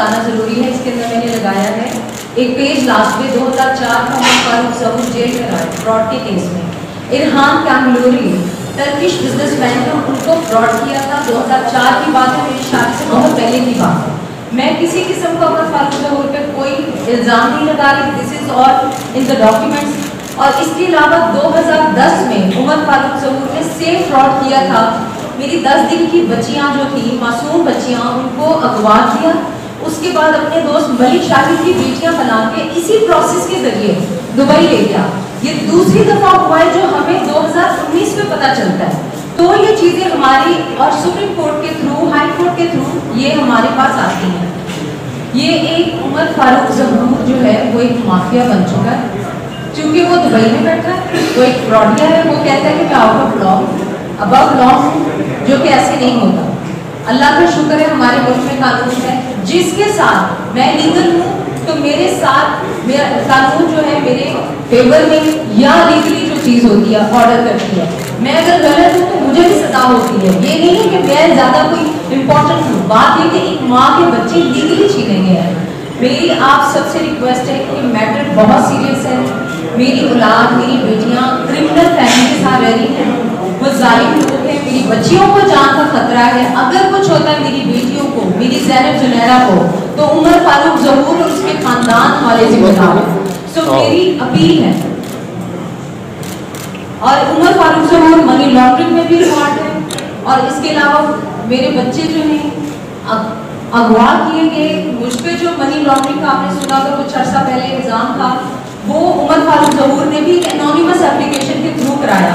बताना ज़रूरी है, इसके अंदर मैंने लगाया है एक पेज लास्ट में 2004 का उमर फारूक ज़हूर जेल में रहा फ्रॉड के केस में। इरहान कैमलोरी टर्किश बिजनेसमैन ने उनको फ्रॉड किया था। 2004 की बात है, मेरी शादी से बहुत पहले की बात है। मैं किसी किस्म का उमर फारूक ज़हूर पे कोई इल्ज़ाम नहीं लगा रही, this is all in the documents. और इसके अलावा 2010 में उमर फारूक ज़हूर ने सेम फ्रॉड किया था। मेरी 10 दिन की बच्चियां जो थी, मासूम बच्चियां, उनको अगवा किया। उसके बाद अपने दोस्त मलिक शाहिद की बेटियां बना के इसी प्रोसेस के जरिए दुबई ले गया। ये दूसरी दफ़ा हुआ है जो हमें 2019 में पता चलता है। तो ये चीज़ें हमारी और सुप्रीम कोर्ट के थ्रू, हाई कोर्ट के थ्रू ये हमारे पास आती हैं। ये एक उमर फारूक ज़हूर जो है वो एक माफिया बन चुका है, क्योंकि वो दुबई में बैठा है, वो एक फ्रॉडिया है। वो कहता है कि मैं out of law, above law हूँ, जो कि ऐसे नहीं होता। अल्लाह का शुक्र है हमारे मुल्क में कानून है जिसके साथ मैं लीगल हूँ, तो मेरे साथ मेरा कानून जो है मेरे फेवर में या लीगली जो चीज़ होती है ऑर्डर करती है। मैं अगर गलत हूँ तो मुझे भी सजा होती है। ये नहीं है कि मैं ज़्यादा कोई इम्पोर्टेंट हूँ। बात ये कि एक माँ के बच्चे लीगली छीने गए हैं। मेरी आप सबसे रिक्वेस्ट है कि मैटर बहुत सीरियस है। मेरी औलाद, मेरी बेटियाँ क्रिमिनल फैमिली के साथ रह रही हैं, वो जालिम लोग हैं। मेरी बच्चियों को जान का खतरा है। अगर कुछ होता है मेरी बेटियों को, मेरी ज़ैनब जुनैरा को, तो उमर फारूक ज़हूर और उसके खानदान वाले जिम्मेदार हैं। सो मेरी अपील है। और उमर फारूक ज़हूर मनी लॉन्ड्रिंग में भी रिकॉर्ड है। और इसके अलावा मेरे बच्चे जो हैं अगवा किए गए, मुझ पर जो मनी लॉन्ड्रिंग का आपने सुना था कुछ अर्सा पहले इल्ज़ाम था, वो उमर फारूक ज़हूर ने भी एक एनोनिमस एप्लीकेशन के थ्रू कराया,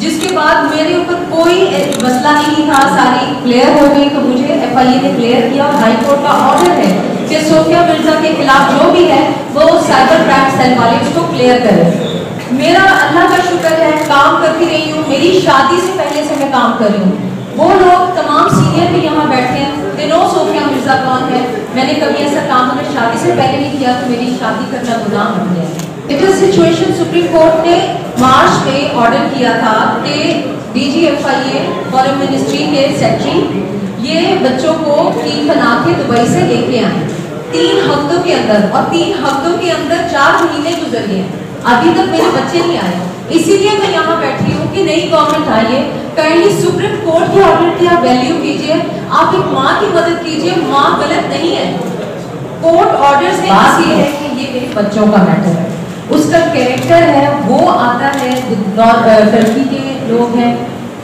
जिसके बाद मेरे ऊपर कोई मसला नहीं था। सारी क्लियर हो गई। तो मुझे FIA ने क्लियर किया। हाई कोर्ट का ऑर्डर है कि सोफिया मिर्जा के खिलाफ जो भी है वो साइबर क्राइम सेल वाले उसको क्लियर करें। मेरा अल्लाह का शुक्र है, काम करती रही हूँ। मेरी शादी से पहले से मैं काम कर रही हूँ। वो लोग तमाम सीनियर भी यहाँ बैठे हैं, दे नो सोफिया मिर्जा कौन है। मैंने कभी ऐसा काम अगर शादी से पहले नहीं किया तो मेरी शादी करना गुनाह बन गया। It is situation supreme court ने मार्च में ऑर्डर किया था कि DG FIA फॉरेन मिनिस्ट्री के सेक्रेटरी ये बच्चों को टीम बना के दुबई से लेके आए 3 हफ्तों के अंदर। और 3 हफ्तों के अंदर 4 महीने गुजर गए, अभी तक मेरे बच्चे नहीं आए। इसीलिए मैं यहाँ बैठी हूँ कि नई गवर्नमेंट आई है, काइंडली सुप्रीम कोर्ट के ऑर्डर की आप वैल्यू कीजिए। आप एक माँ की मदद कीजिए। माँ गलत नहीं है। कोर्ट ऑर्डर से बात ये है कि ये मेरे बच्चों का मैटर है, उसका कैरेक्टर है। वो आता है, टर्की के लोग हैं,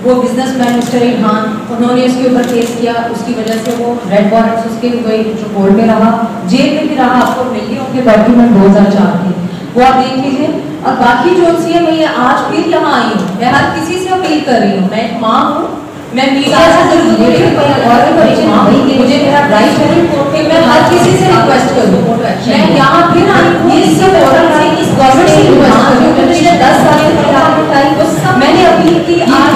वो बिजनेसमैन मिस्टर इरहान, उन्होंने उसके ऊपर केस किया। उसकी वजह से वो रेड वारंट्स उसके कोई कोर्ट में रहा, जेल में भी रहा। आपको मिल गए उनके डॉक्यूमेंट 2004 के, वो आप देख लीजिए। और बाकी जो सी है, मैं ये आज फिर यहाँ आई हूँ, मैं हर किसी से अपील कर रही हूँ। मैं एक माँ हूँ, मैं मीडिया से जरूर मुझे मेरा राइट है कि मैं हर किसी से रिक्वेस्ट करूँ। मैं यहाँ फिर आई हूँ, इस गवर्नमेंट से रिक्वेस्ट करूँ, पिछले 10 साल से मैंने अपील की। आज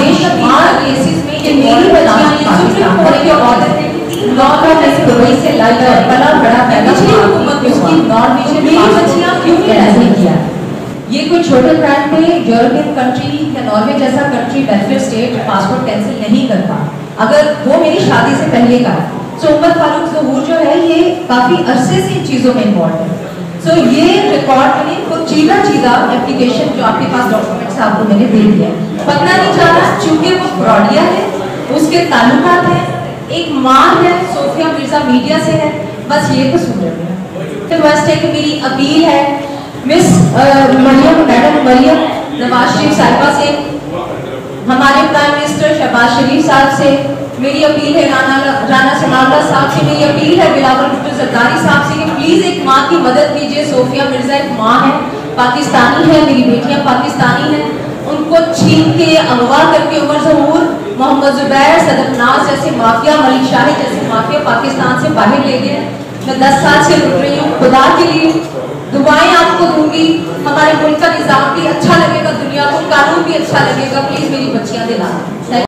केसेस में ये मेरी बच्चियाँ सुप्रीम कोर्ट के ऑर्डर है दुबई से लाकर बड़ा बड़ा पैदा हुकूमत उसकी नॉर्वेजियन मेरी बच्चियाँ क्यों नहीं किया। ये कोई छोटे ब्रांड पे यूरोपियन कंट्री या नॉर्वे जैसा country welfare state passport cancel नहीं करता अगर वो मेरी शादी से पहले का है। सो उमर फारूक ज़हूर जो है ये काफ़ी अरसे से इन चीज़ों में इन्वॉल्व है। सो ये रिकॉर्ड मैंने कुछ चीज़ा एप्लीकेशन जो आपके पास डॉक्यूमेंट्स आपको मैंने दे दिया है। पता नहीं चाहता चूँकि वो फ्रॉडिया है, उसके ताल्लुकात हैं, एक माँ है, सोफिया मिर्जा मीडिया से है, बस ये तो सुन रहे हैं। रिक्वेस्ट है कि मेरी अपील है मिस मैडम मरियम नवाज शरीफ साहिबा से, हमारे प्राइम मिनिस्टर शहबाज शरीफ साहब से मेरी अपील है, राना सनाउल्लाह साहब से मेरी अपील है, बिलावल भुट्टो जरदारी साहब से कि प्लीज़ एक माँ की मदद कीजिए। सोफिया मिर्जा एक माँ है, पाकिस्तानी है, मेरी बेटियाँ पाकिस्तानी हैं, उनको छीन के अगवा करके उमर ज़हूर, मोहम्मद जुबैर, सदफनाज जैसे माफिया, मलिक शाहिद जैसे माफिया पाकिस्तान से बाहर ले गए। मैं 10 साल से रुक रही हूँ। खुदा के लिए दुआएं आपको दूंगी, हमारे मुल्क का निज़ाम भी अच्छा लगेगा, दुनिया को कानून भी अच्छा लगेगा। प्लीज़ मेरी बच्चियाँ दिला।